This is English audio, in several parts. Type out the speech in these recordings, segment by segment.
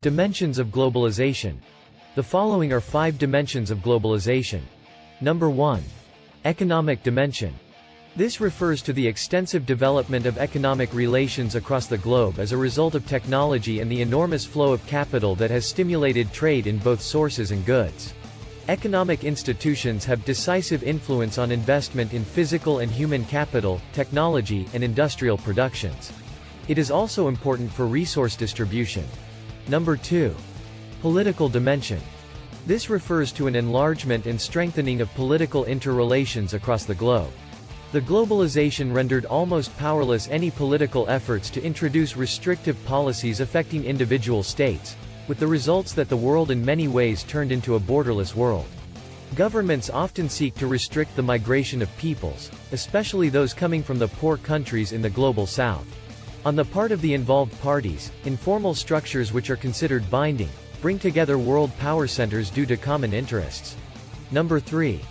Dimensions of globalization. The following are 5 dimensions of globalization. Number 1. Economic dimension. This refers to the extensive development of economic relations across the globe as a result of technology and the enormous flow of capital that has stimulated trade in both sources and goods. Economic institutions have decisive influence on investment in physical and human capital, technology, and industrial productions. It is also important for resource distribution. Number 2. Political dimension. This refers to an enlargement and strengthening of political interrelations across the globe. The globalization rendered almost powerless any political efforts to introduce restrictive policies affecting individual states, with the results that the world in many ways turned into a borderless world. Governments often seek to restrict the migration of peoples, especially those coming from the poor countries in the global south. On the part of the involved parties, informal structures which are considered binding, bring together world power centers due to common interests. Number 3.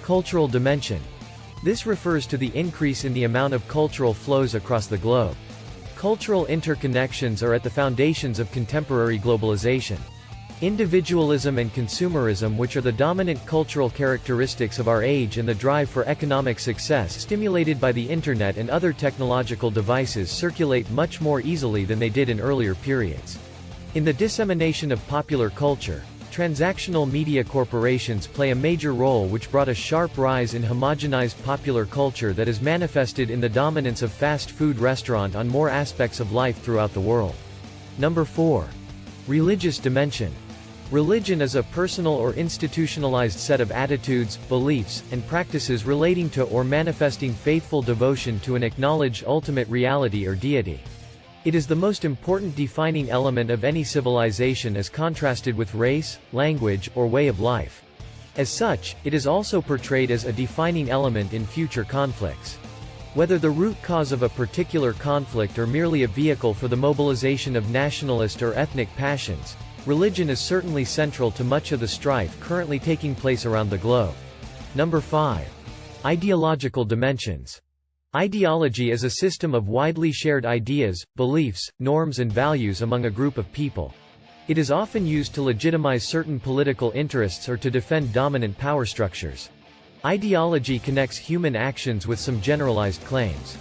Cultural dimension. This refers to the increase in the amount of cultural flows across the globe. Cultural interconnections are at the foundations of contemporary globalization. Individualism and consumerism, which are the dominant cultural characteristics of our age, and the drive for economic success stimulated by the internet and other technological devices, circulate much more easily than they did in earlier periods. In the dissemination of popular culture, transactional media corporations play a major role, which brought a sharp rise in homogenized popular culture that is manifested in the dominance of fast food restaurant on more aspects of life throughout the world. Number 4. Religious dimension. Religion is a personal or institutionalized set of attitudes, beliefs, and practices relating to or manifesting faithful devotion to an acknowledged ultimate reality or deity. It is the most important defining element of any civilization as contrasted with race, language, or way of life. As such, it is also portrayed as a defining element in future conflicts. Whether the root cause of a particular conflict or merely a vehicle for the mobilization of nationalist or ethnic passions, religion is certainly central to much of the strife currently taking place around the globe. Number 5. Ideological dimensions. Ideology is a system of widely shared ideas, beliefs, norms and values among a group of people. It is often used to legitimize certain political interests or to defend dominant power structures. Ideology connects human actions with some generalized claims.